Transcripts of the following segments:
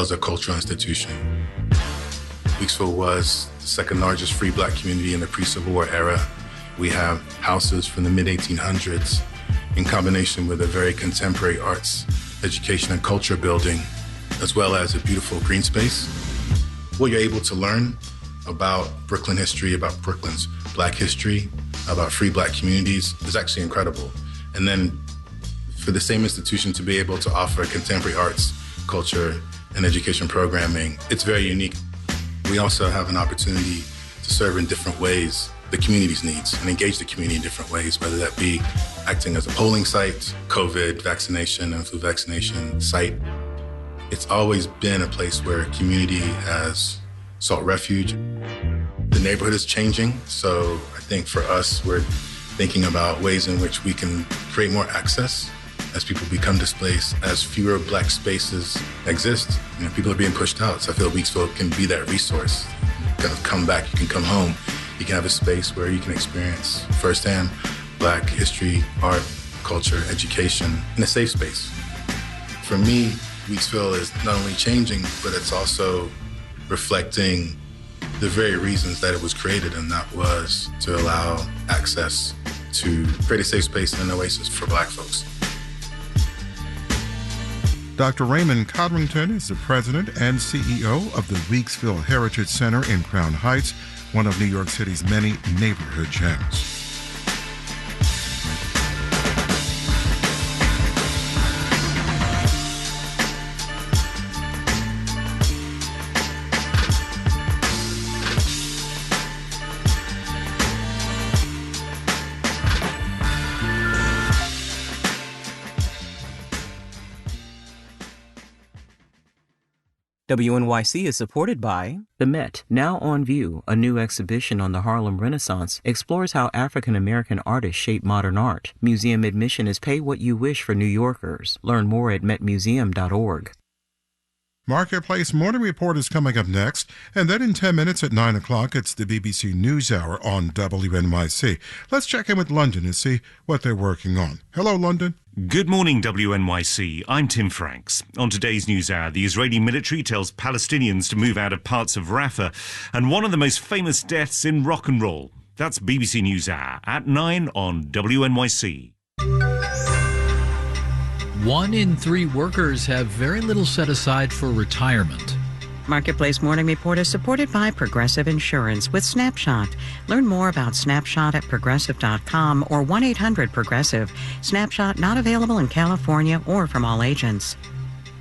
as a cultural institution. Weeksville was the second largest free Black community in the pre-Civil War era. We have houses from the mid-1800s in combination with a very contemporary arts, education, and culture building, as well as a beautiful green space. What you're able to learn about Brooklyn history, about Brooklyn's Black history, about free Black communities is actually incredible. And then for the same institution to be able to offer contemporary arts, culture, and education programming, it's very unique. We also have an opportunity to serve in different ways the community's needs and engage the community in different ways, whether that be acting as a polling site, COVID vaccination and flu vaccination site. It's always been a place where community has sought refuge. The neighborhood is changing, so I think for us, we're thinking about ways in which we can create more access as people become displaced, as fewer Black spaces exist. People are being pushed out, so I feel Weeksville can be that resource. You can come back, you can come home, you can have a space where you can experience firsthand Black history, art, culture, education in a safe space. For me, Weeksville is not only changing, but it's also reflecting the very reasons that it was created, and that was to allow access to create a safe space and an oasis for Black folks. Dr. Raymond Codrington is the president and CEO of the Weeksville Heritage Center in Crown Heights, one of New York City's many neighborhood gems. WNYC is supported by The Met, now on view. A new exhibition on the Harlem Renaissance explores how African-American artists shape modern art. Museum admission is pay what you wish for New Yorkers. Learn more at metmuseum.org. Marketplace Morning Report is coming up next, and then in 10 minutes at 9 o'clock, it's the BBC NewsHour on WNYC. Let's check in with London and see what they're working on. Hello, London. Good morning, WNYC. I'm Tim Franks. On today's NewsHour, the Israeli military tells Palestinians to move out of parts of Rafah, and one of the most famous deaths in rock and roll. That's BBC NewsHour at 9 on WNYC. 1 in 3 workers have very little set aside for retirement. Marketplace Morning Report is supported by Progressive Insurance with Snapshot. Learn more about Snapshot at progressive.com or 1-800-PROGRESSIVE. Snapshot not available in California or from all agents.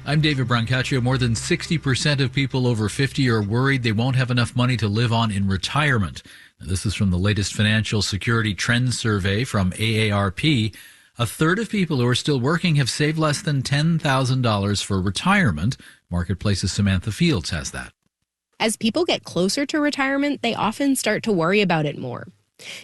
I'm David Brancaccio. More than 60% of people over 50 are worried they won't have enough money to live on in retirement. Now, this is from the latest Financial Security Trends Survey from AARP. A third of people who are still working have saved less than $10,000 for retirement. Marketplace's Samantha Fields has that. As people get closer to retirement, they often start to worry about it more.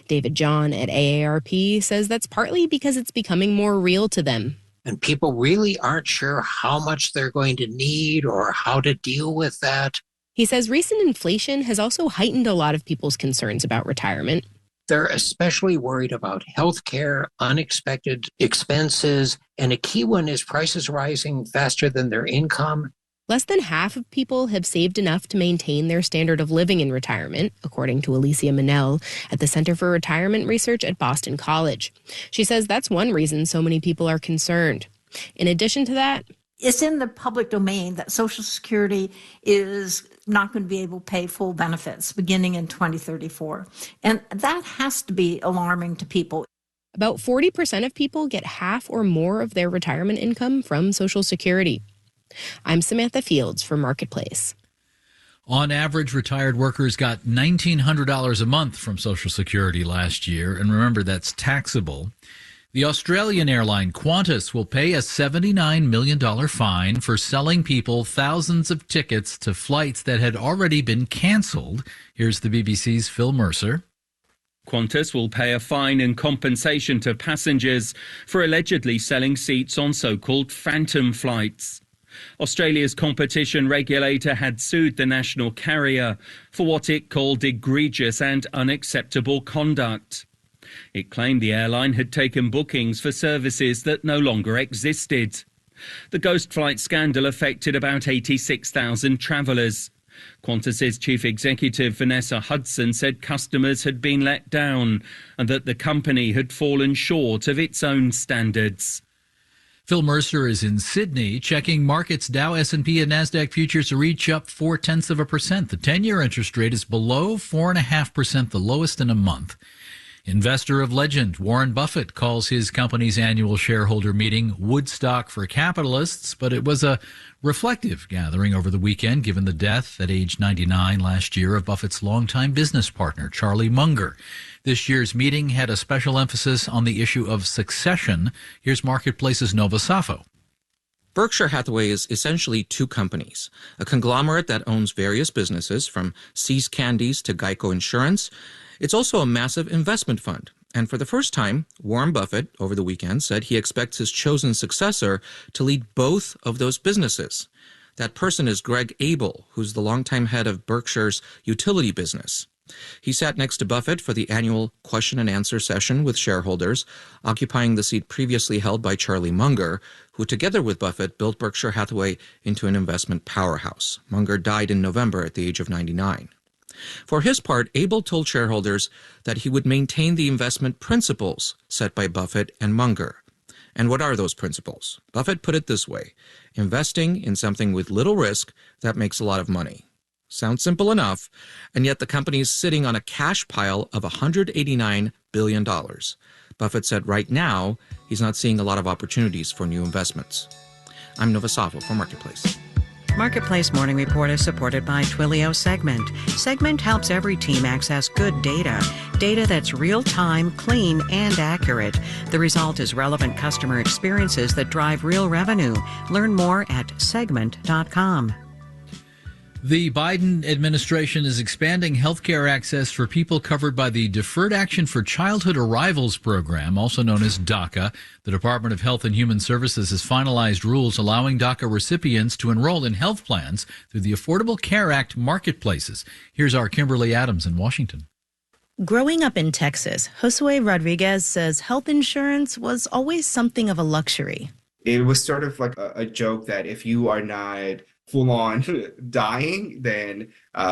David John at AARP says that's partly because it's becoming more real to them. And people really aren't sure how much they're going to need or how to deal with that. He says recent inflation has also heightened a lot of people's concerns about retirement. They're especially worried about health care, unexpected expenses, and a key one is prices rising faster than their income. Less than half of people have saved enough to maintain their standard of living in retirement, according to Alicia Manel at the Center for Retirement Research at Boston College. She says that's one reason so many people are concerned. In addition to that, it's in the public domain that Social Security is not going to be able to pay full benefits beginning in 2034. And that has to be alarming to people. About 40% of people get half or more of their retirement income from Social Security. I'm Samantha Fields for Marketplace. On average, retired workers got $1,900 a month from Social Security last year. And remember, that's taxable. The Australian airline Qantas will pay a $79 million fine for selling people thousands of tickets to flights that had already been cancelled. Here's the BBC's Phil Mercer. Qantas will pay a fine and compensation to passengers for allegedly selling seats on so-called phantom flights. Australia's competition regulator had sued the national carrier for what it called egregious and unacceptable conduct. It claimed the airline had taken bookings for services that no longer existed. The ghost flight scandal affected about 86,000 travellers. Qantas's chief executive Vanessa Hudson said customers had been let down and that the company had fallen short of its own standards. Phil Mercer is in Sydney checking markets. Dow, S&P, and NASDAQ futures reach up 0.4%. The 10-year interest rate is below 4.5%, the lowest in a month. Investor of legend Warren Buffett calls his company's annual shareholder meeting Woodstock for capitalists, but it was a reflective gathering over the weekend given the death at age 99 last year of Buffett's longtime business partner, Charlie Munger. This year's meeting had a special emphasis on the issue of succession. Here's Marketplace's Nova Safo. Berkshire Hathaway is essentially two companies, a conglomerate that owns various businesses from See's Candies to Geico Insurance. It's also a massive investment fund. And for the first time, Warren Buffett, over the weekend, said he expects his chosen successor to lead both of those businesses. That person is Greg Abel, who's the longtime head of Berkshire's utility business. He sat next to Buffett for the annual question and answer session with shareholders, occupying the seat previously held by Charlie Munger, who together with Buffett built Berkshire Hathaway into an investment powerhouse. Munger died in November at the age of 99. For his part, Abel told shareholders that he would maintain the investment principles set by Buffett and Munger. And what are those principles? Buffett put it this way: investing in something with little risk that makes a lot of money. Sounds simple enough, and yet the company is sitting on a cash pile of $189 billion. Buffett said right now he's not seeing a lot of opportunities for new investments. I'm Nova Safo for Marketplace. Marketplace Morning Report is supported by Twilio Segment. Segment helps every team access good data that's real-time, clean, and accurate. The result is relevant customer experiences that drive real revenue. Learn more at segment.com. The Biden administration is expanding healthcare access for people covered by the Deferred Action for Childhood Arrivals program, also known as DACA. The Department of Health and Human Services has finalized rules allowing DACA recipients to enroll in health plans through the Affordable Care Act marketplaces. Here's our Kimberly Adams in Washington. Growing up in Texas, Josue Rodriguez says health insurance was always something of a luxury. It was sort of like a joke that if you are not full-on dying, then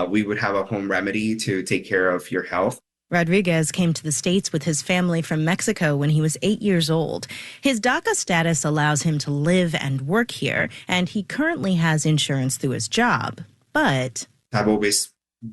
we would have a home remedy to take care of your health. Rodriguez came to the States with his family from Mexico when he was 8 years old. His DACA status allows him to live and work here, and he currently has insurance through his job. But I've always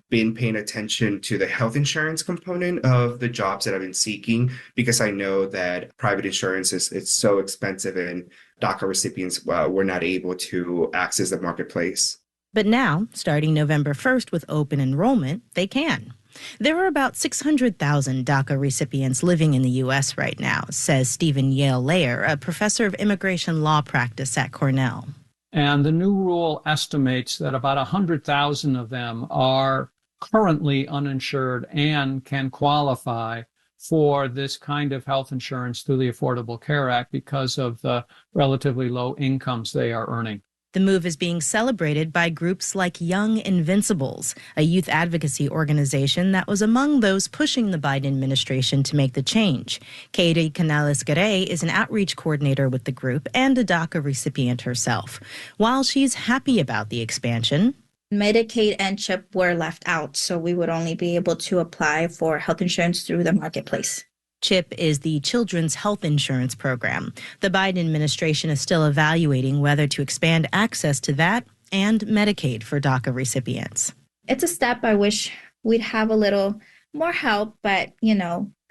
been paying attention to the health insurance component of the jobs that I've been seeking, because I know that private insurance it's so expensive and DACA recipients were not able to access the marketplace. But now, starting November 1st with open enrollment, they can. There are about 600,000 DACA recipients living in the U.S. right now, says Stephen Yale-Layer, a professor of immigration law practice at Cornell. And the new rule estimates that about 100,000 of them are currently uninsured and can qualify for this kind of health insurance through the Affordable Care Act because of the relatively low incomes they are earning. The move is being celebrated by groups like Young Invincibles, a youth advocacy organization that was among those pushing the Biden administration to make the change. Katie Canales-Garay is an outreach coordinator with the group and a DACA recipient herself. While she's happy about the expansion, Medicaid and CHIP were left out, so we would only be able to apply for health insurance through the marketplace. CHIP is the Children's Health Insurance Program. The Biden administration is still evaluating whether to expand access to that and Medicaid for DACA recipients. It's a step. I wish we'd have a little more help, but,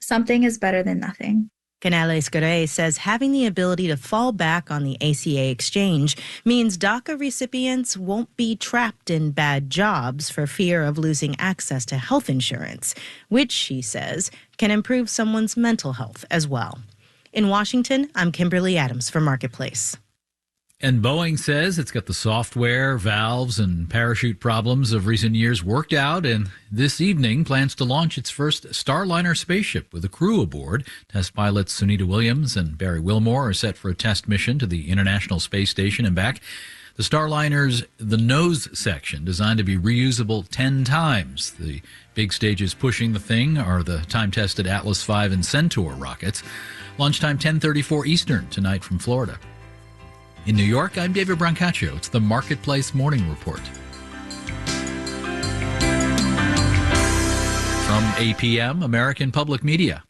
something is better than nothing. Canales-Garay says having the ability to fall back on the ACA exchange means DACA recipients won't be trapped in bad jobs for fear of losing access to health insurance, which, she says, can improve someone's mental health as well. In Washington, I'm Kimberly Adams for Marketplace. And Boeing says it's got the software, valves, and parachute problems of recent years worked out, and this evening plans to launch its first Starliner spaceship with a crew aboard. Test pilots Sunita Williams and Barry Wilmore are set for a test mission to the International Space Station and back. The Starliner's the nose section, designed to be reusable 10 times. The big stages pushing the thing are the time-tested Atlas V and Centaur rockets. Launch time 10:34 Eastern tonight from Florida. In New York, I'm David Brancaccio. It's the Marketplace Morning Report. From APM, American Public Media.